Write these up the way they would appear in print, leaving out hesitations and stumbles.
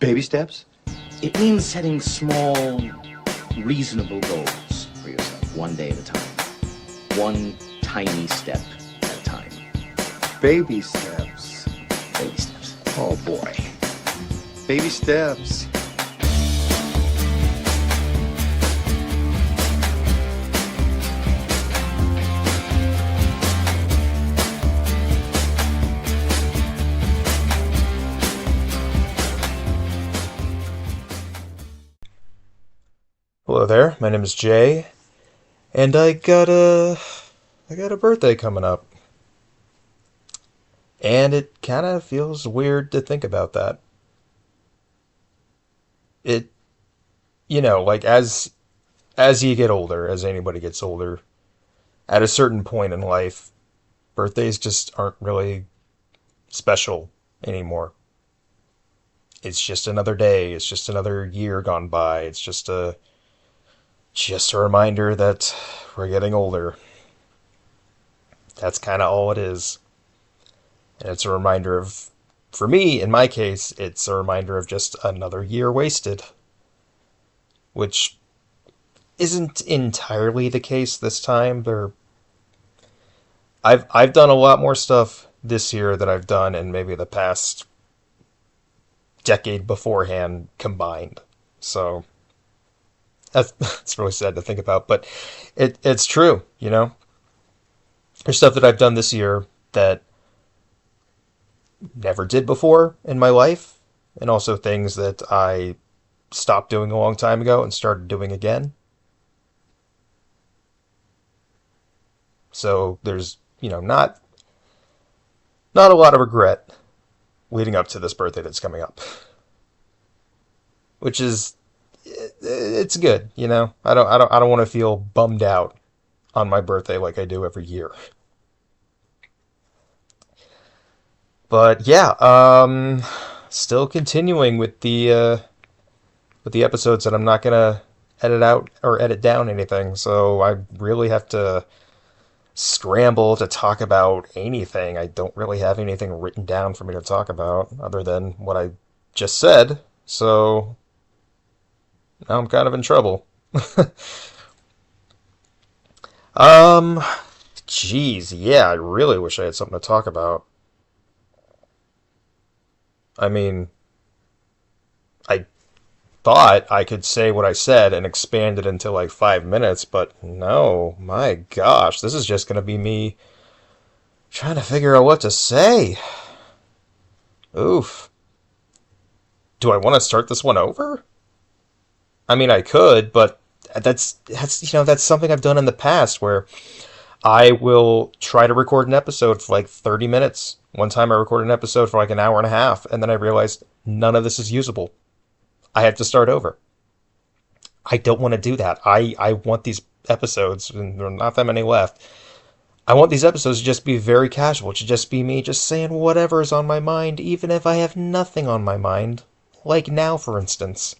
Baby steps? It means setting small, reasonable goals for yourself, one day at a time. One tiny step at a time. Baby steps. Baby steps. Oh boy. Baby steps. Hello there, my name is Jay, and I got a birthday coming up. And it kind of feels weird to think about that. It, like as you get older, as anybody gets older, at a certain point in life, birthdays just aren't really special anymore. It's just another day, it's just another year gone by. It's just a reminder that we're getting older. That's kind of all it is. And it's a reminder of, for me, in my case, it's a reminder of just another year wasted. Which isn't entirely the case this time. I've done a lot more stuff this year than I've done in maybe the past decade beforehand combined. So that's really sad to think about, but it's true. There's stuff that I've done this year that never did before in my life, and also things that I stopped doing a long time ago and started doing again. So there's, not a lot of regret leading up to this birthday that's coming up, which is it's good. I don't want to feel bummed out on my birthday like I do every year. But yeah, still continuing with the episodes that I'm not gonna edit out or edit down anything, so I really have to scramble to talk about anything. I don't really have anything written down for me to talk about other than what I just said, so now I'm kind of in trouble. Um, Geez, yeah, I really wish I had something to talk about. I mean, I thought I could say what I said and expand it into like 5 minutes, but no, my gosh, this is just gonna be me trying to figure out what to say. Oof. Do I want to start this one over? I mean, I could, but that's something I've done in the past where I will try to record an episode for like 30 minutes. One time I recorded an episode for like an hour and a half, and then I realized none of this is usable. I have to start over. I don't want to do that. I want these episodes, and there are not that many left. I want these episodes to just be very casual, to just be me just saying whatever is on my mind, even if I have nothing on my mind. Like now, for instance.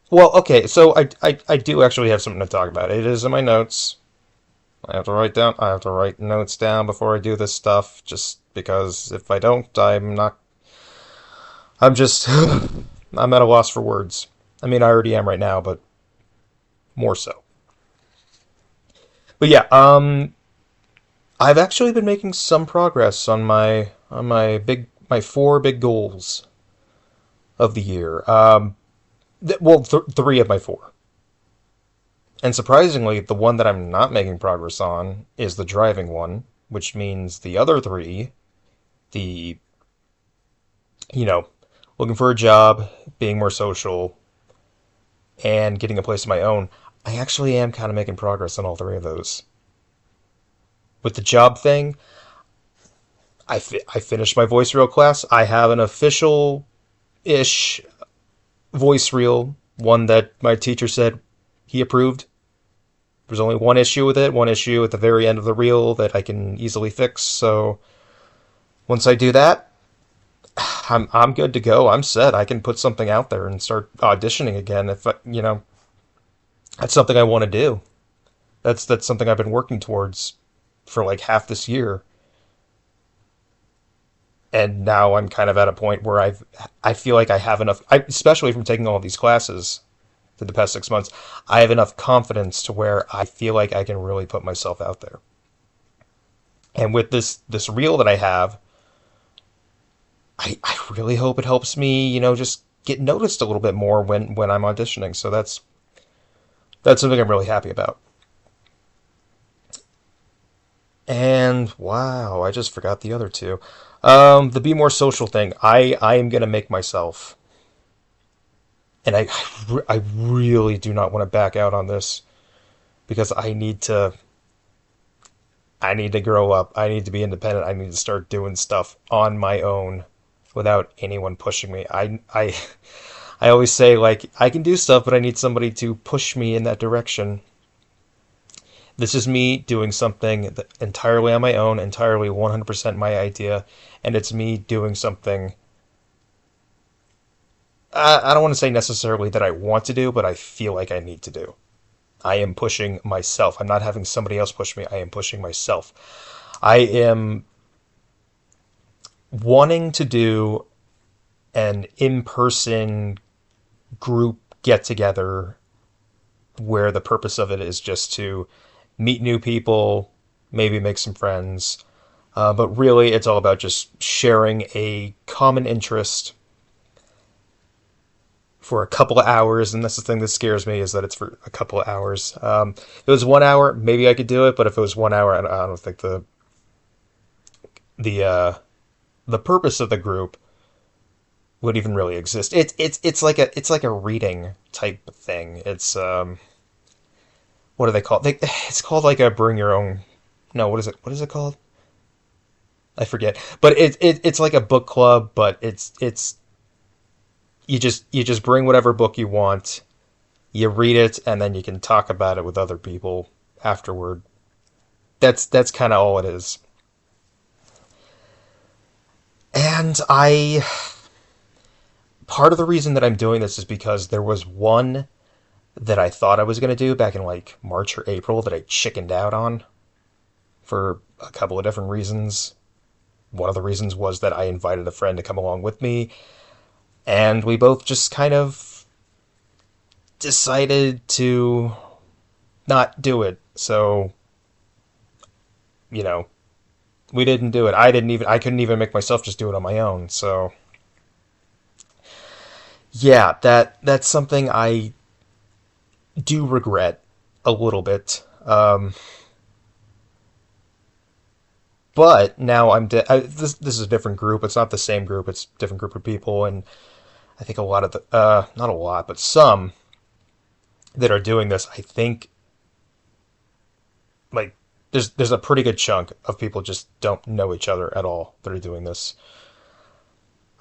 Well, okay, so I do actually have something to talk about. It is in my notes. I have to write notes down before I do this stuff, just because if I don't, I'm just, I'm at a loss for words. I mean, I already am right now, but more so. But yeah, I've actually been making some progress on my four big goals of the year. Three of my four. And surprisingly, the one that I'm not making progress on is the driving one, which means the other three, the, you know, looking for a job, being more social, and getting a place of my own, I actually am kind of making progress on all three of those. With the job thing, I finished my voice reel class. I have an official-ish voice reel, one that my teacher said he approved. There's only one issue with it, one issue at the very end of the reel that I can easily fix. So once I do that, I'm good to go. I'm set. I can put something out there and start auditioning again if that's something I want to do. That's something I've been working towards for like half this year. And now I'm kind of at a point where I feel like I have enough, especially from taking all these classes for the past 6 months, I have enough confidence to where I feel like I can really put myself out there. And with this reel that I have, I really hope it helps me, just get noticed a little bit more when I'm auditioning. So that's something I'm really happy about. And wow, I just forgot the other two. The be more social thing. I am gonna make myself, and I really do not want to back out on this because I need to grow up. I need to be independent. I need to start doing stuff on my own without anyone pushing me. I always say, like, I can do stuff, but I need somebody to push me in that direction. This is me doing something entirely on my own, entirely 100% my idea, and it's me doing something I don't want to say necessarily that I want to do, but I feel like I need to do. I am pushing myself. I'm not having somebody else push me. I am pushing myself. I am wanting to do an in-person group get together where the purpose of it is just to meet new people, maybe make some friends. But really, it's all about just sharing a common interest for a couple of hours, and that's the thing that scares me is that it's for a couple of hours. If it was 1 hour, maybe I could do it, but if it was 1 hour, I don't think the the purpose of the group would even really exist. It's like a reading type thing. It's what do they call it? It's called like a bring your own. No, what is it? What is it called? I forget. But it's like a book club, but it's you just bring whatever book you want, you read it, and then you can talk about it with other people afterward. That's kind of all it is. And I part of the reason that I'm doing this is because there was one that I thought I was going to do back in like March or April that I chickened out on for a couple of different reasons. One of the reasons was that I invited a friend to come along with me, and we both just kind of decided to not do it. So, you know, we didn't do it. I couldn't even make myself just do it on my own. So, yeah, that's something I do regret a little bit. But now this is a different group. It's not the same group. It's a different group of people, and I think a lot of the not a lot, but some that are doing this, I think like there's a pretty good chunk of people just don't know each other at all that are doing this.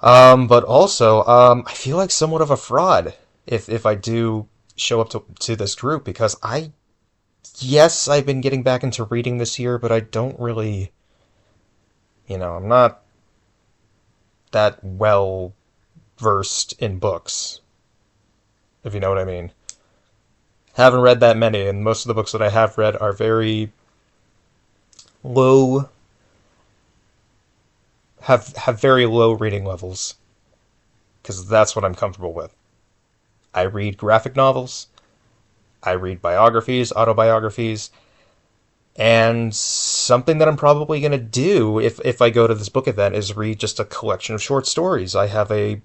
But also, I feel like somewhat of a fraud if I do show up to this group because yes, I've been getting back into reading this year, but I don't really, I'm not that well versed in books, if you know what I mean. Haven't read that many, and most of the books that I have read are very low, have very low reading levels, because that's what I'm comfortable with. I read graphic novels, I read biographies, autobiographies, and something that I'm probably going to do if I go to this book event is read just a collection of short stories. I have a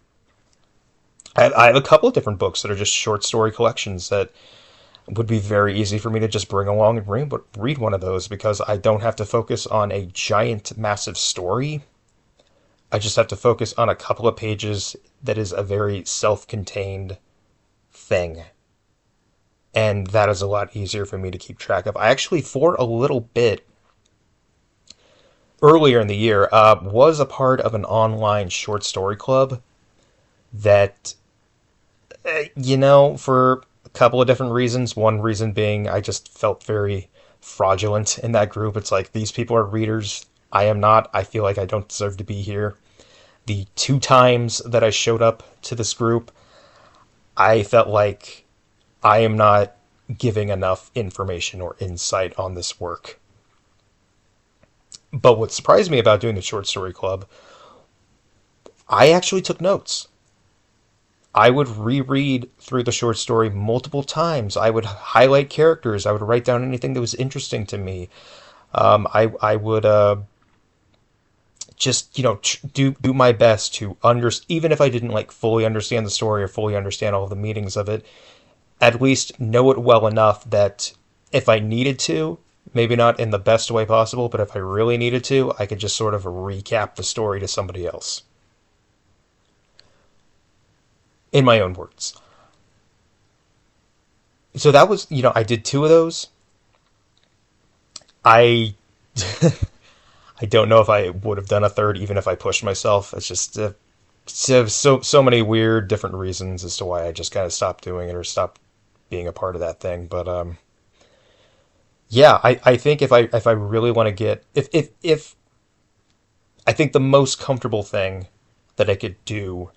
couple of different books that are just short story collections that would be very easy for me to just bring along and read one of those because I don't have to focus on a giant, massive story. I just have to focus on a couple of pages that is a very self-contained thing. And that is a lot easier for me to keep track of. I actually, for a little bit, earlier in the year, was a part of an online short story club that, for a couple of different reasons. One reason being I just felt very fraudulent in that group. It's like, these people are readers. I am not. I feel like I don't deserve to be here. The two times that I showed up to this group, I felt like I am not giving enough information or insight on this work. But what surprised me about doing the short story club I actually took notes. I would reread through the short story multiple times. I would highlight characters. I would write down anything that was interesting to me. I would just do my best to even if I didn't like fully understand the story or fully understand all the meanings of it, at least know it well enough that if I needed to, maybe not in the best way possible, but if I really needed to, I could just sort of recap the story to somebody else in my own words. So that was, I did two of those. I I don't know if I would have done a third even if I pushed myself. It's just so many weird different reasons as to why I just kind of stopped doing it or stopped being a part of that thing. But yeah, I think if I really want to get if I think the most comfortable thing that I could do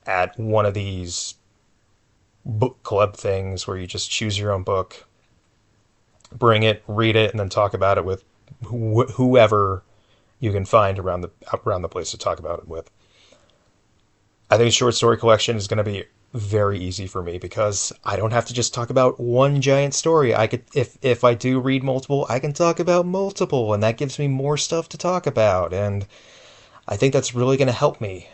at one of these book club things where you just choose your own book, bring it, read it, and then talk about it with whoever you can find around the place to talk about it with. I think short story collection is going to be very easy for me because I don't have to just talk about one giant story. I could if I do read multiple, I can talk about multiple and that gives me more stuff to talk about and I think that's really going to help me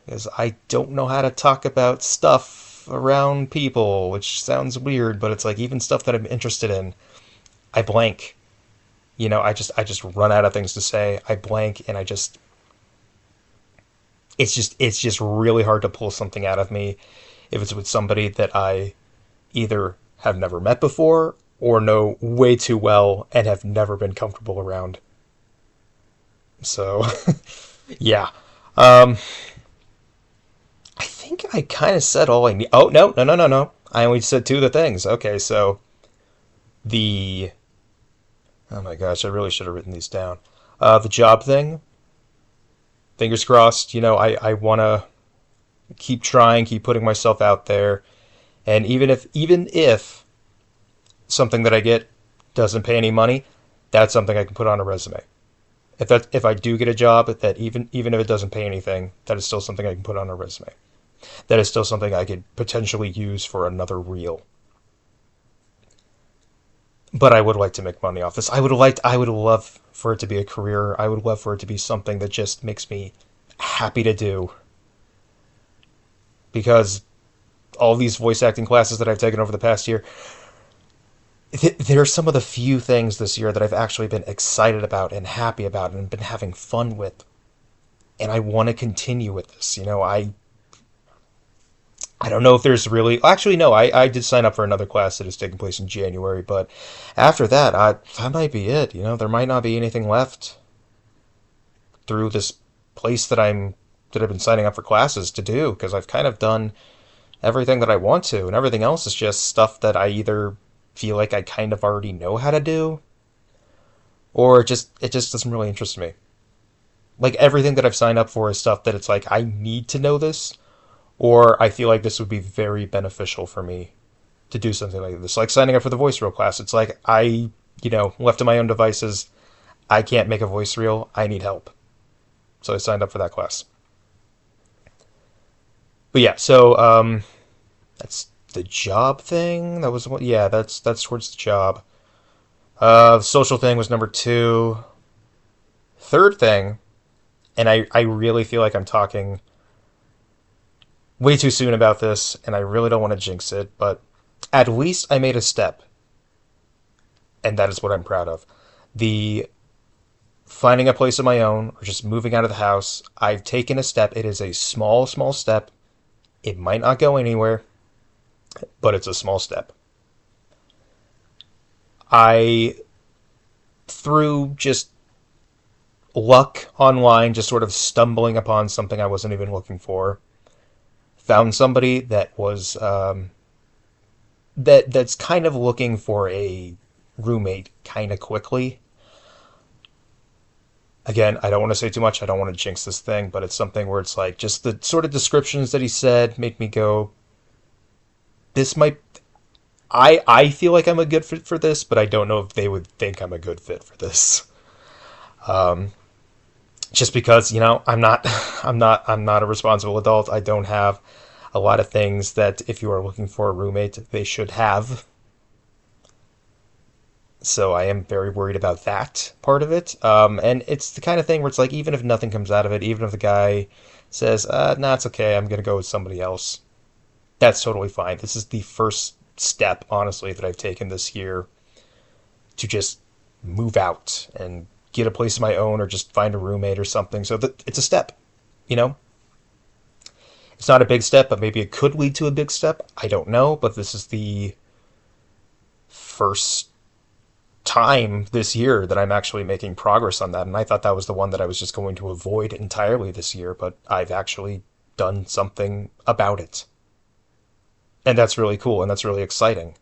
because I don't know how to talk about stuff around people, which sounds weird, but it's like even stuff that I'm interested in, I blank. I just run out of things to say. I blank and it's just really hard to pull something out of me if it's with somebody that I either have never met before or know way too well and have never been comfortable around. So, yeah. Um, I think I kind of said all I need. Oh, no, no, no, no, no. I only said two of the things. Okay, so the. Oh my gosh, I really should have written these down. The job thing, fingers crossed. I want to keep trying, keep putting myself out there. And even if something that I get doesn't pay any money, that's something I can put on a resume. If I do get a job that even if it doesn't pay anything, that is still something I can put on a resume. That is still something I could potentially use for another reel. But I would like to make money off this. I would love for it to be a career. I would love for it to be something that just makes me happy to do because all these voice acting classes that I've taken over the past year, there are some of the few things this year that I've actually been excited about and happy about and been having fun with. And I want to continue with this. I don't know if there's really. Actually, no, I did sign up for another class that is taking place in January, but after that, that might be it. There might not be anything left through this place that I've been signing up for classes to do because I've kind of done everything that I want to, and everything else is just stuff that I either feel like I kind of already know how to do, or it just doesn't really interest me. Like everything that I've signed up for is stuff that it's like I need to know this, or I feel like this would be very beneficial for me to do something like this. Like signing up for the voice reel class. It's like left to my own devices, I can't make a voice reel. I need help. So I signed up for that class. But yeah, so that's the job thing. That was what. Yeah, that's towards the job. The social thing was number two. Third thing, and I really feel like I'm talking way too soon about this, and I really don't want to jinx it, but at least I made a step, and that is what I'm proud of. The finding a place of my own, or just moving out of the house, I've taken a step. It is a small, small step. It might not go anywhere, but it's a small step. I, through just luck online, just sort of stumbling upon something I wasn't even looking for, found somebody that was that's kind of looking for a roommate kind of quickly. Again, I don't want to say too much. I don't want to jinx this thing, but it's something where it's like just the sort of descriptions that he said made me go, "This might." I feel like I'm a good fit for this, but I don't know if they would think I'm a good fit for this. Um, just because, I'm not a responsible adult. I don't have a lot of things that if you are looking for a roommate, they should have. So I am very worried about that part of it. And it's the kind of thing where it's like, even if nothing comes out of it, even if the guy says, nah, it's okay, I'm going to go with somebody else, that's totally fine. This is the first step, honestly, that I've taken this year to just move out and get a place of my own or just find a roommate or something. So that it's a step, you know? It's not a big step, but maybe it could lead to a big step. I don't know, but this is the first time this year that I'm actually making progress on that. And I thought that was the one that I was just going to avoid entirely this year, but I've actually done something about it. And that's really cool and that's really exciting.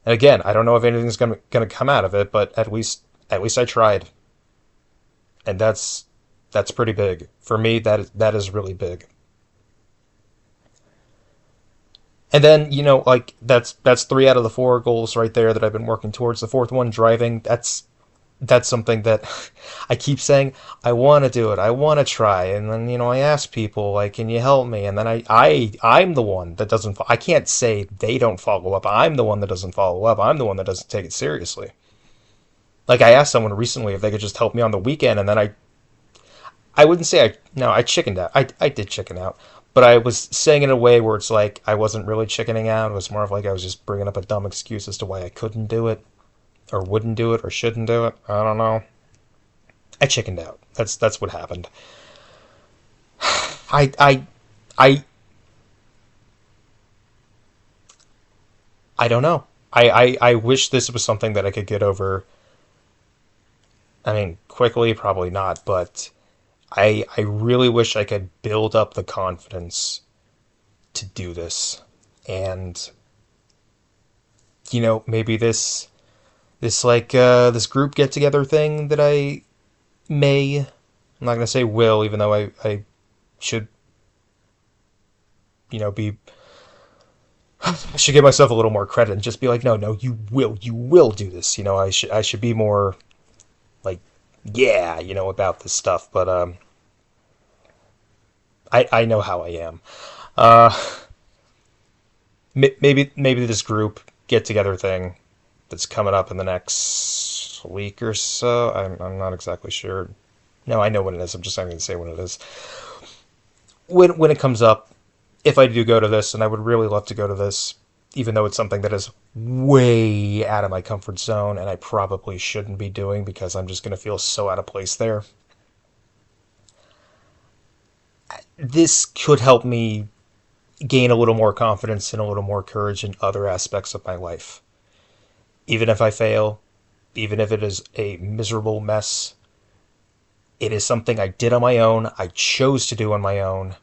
And again, I don't know if anything's gonna come out of it, but at least I tried. And that's pretty big. For me, that is really big. And then, like that's three out of the four goals right there that I've been working towards. The fourth one, driving, that's something that I keep saying I want to do it. I want to try, and then I ask people like, "Can you help me?" And then I'm the one that doesn't. I can't say they don't follow up. I'm the one that doesn't follow up. I'm the one that doesn't take it seriously. Like I asked someone recently if they could just help me on the weekend, and then I wouldn't say I chickened out. I did chicken out, but I was saying it in a way where it's like I wasn't really chickening out. It was more of like I was just bringing up a dumb excuse as to why I couldn't do it, or wouldn't do it, or shouldn't do it. I don't know. I chickened out. That's what happened. I I I I don't know. I wish this was something that I could get over. I mean, quickly, probably not, but I really wish I could build up the confidence to do this. And maybe this group get together thing that I may, I'm not gonna say will, even though I should, be, I should give myself a little more credit and just be like, no, no, you will do this. I should be more like, yeah, about this stuff. But I know how I am. Uh, maybe this group get together thing that's coming up in the next week or so. I'm not exactly sure. No, I know what it is. I'm just not going to say what it is. When it comes up, if I do go to this, and I would really love to go to this, even though it's something that is way out of my comfort zone, and I probably shouldn't be doing because I'm just going to feel so out of place there. This could help me gain a little more confidence and a little more courage in other aspects of my life. Even if I fail, even if it is a miserable mess, it is something I did on my own. I chose to do on my own.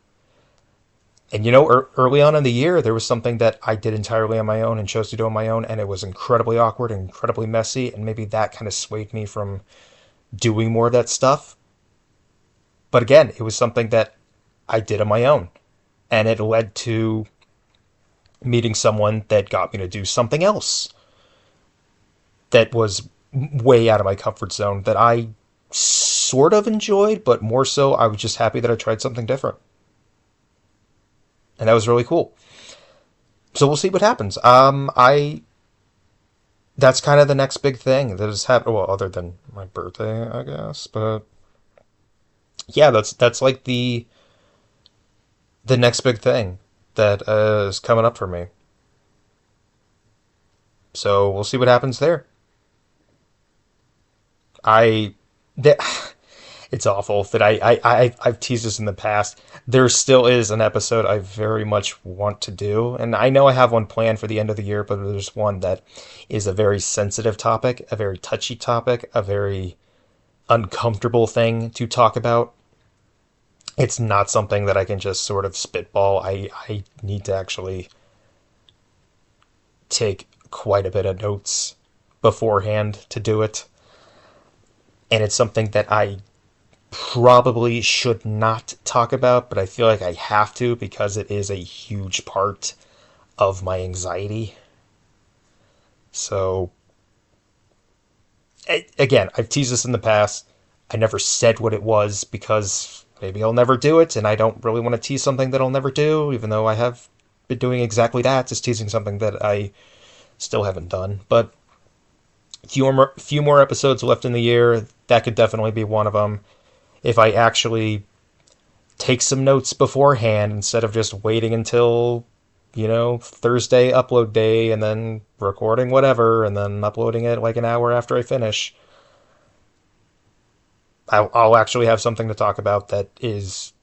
And early on in the year, there was something that I did entirely on my own and chose to do on my own, and it was incredibly awkward and incredibly messy, and maybe that kind of swayed me from doing more of that stuff. But again, it was something that I did on my own, and it led to meeting someone that got me to do something else that was way out of my comfort zone that I sort of enjoyed, but more so, I was just happy that I tried something different. And that was really cool. So we'll see what happens. That's kind of the next big thing that has happened. Well, other than my birthday, I guess. But yeah, that's like the next big thing that is coming up for me. So we'll see what happens there. I that it's awful that I've teased this in the past. There still is an episode I very much want to do, and I know I have one planned for the end of the year, but there's one that is a very sensitive topic, a very touchy topic, a very uncomfortable thing to talk about. It's not something that I can just sort of spitball. I need to actually take quite a bit of notes beforehand to do it. And it's something that I probably should not talk about, but I feel like I have to because it is a huge part of my anxiety. So, again, I've teased this in the past. I never said what it was because maybe I'll never do it, and I don't really want to tease something that I'll never do, even though I have been doing exactly that, just teasing something that I still haven't done. But few more episodes left in the year. That could definitely be one of them. If I actually take some notes beforehand instead of just waiting until, Thursday upload day and then recording whatever and then uploading it like an hour after I finish, I'll actually have something to talk about that is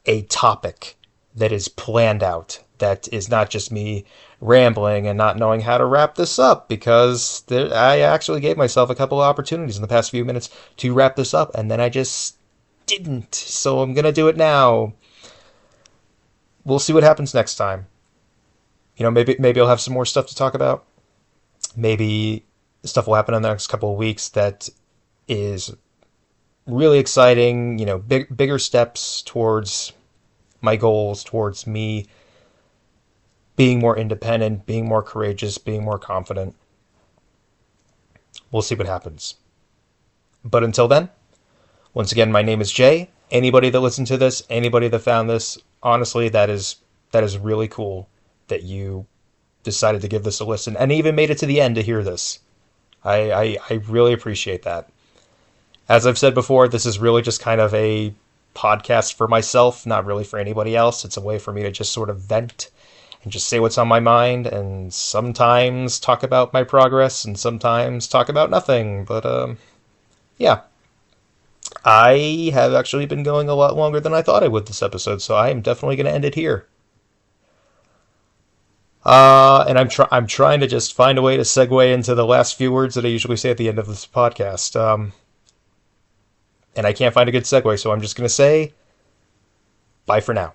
a topic that is planned out, that is not just me rambling and not knowing how to wrap this up, because I actually gave myself a couple of opportunities in the past few minutes to wrap this up, and then I just didn't. So I'm going to do it now. We'll see what happens next time. Maybe I'll have some more stuff to talk about. Maybe stuff will happen in the next couple of weeks that is really exciting, bigger steps towards my goals, towards me being more independent, being more courageous, being more confident. We'll see what happens. But until then, once again, my name is Jay. Anybody that listened to this, anybody that found this, honestly, that is really cool that you decided to give this a listen and even made it to the end to hear this. I really appreciate that. As I've said before, this is really just kind of a podcast for myself, not really for anybody else. It's a way for me to just sort of vent and just say what's on my mind, and sometimes talk about my progress and sometimes talk about nothing. But yeah, I have actually been going a lot longer than I thought I would this episode, so I am definitely going to end it here. And I'm trying to just find a way to segue into the last few words that I usually say at the end of this podcast. And I can't find a good segue, so I'm just going to say bye for now.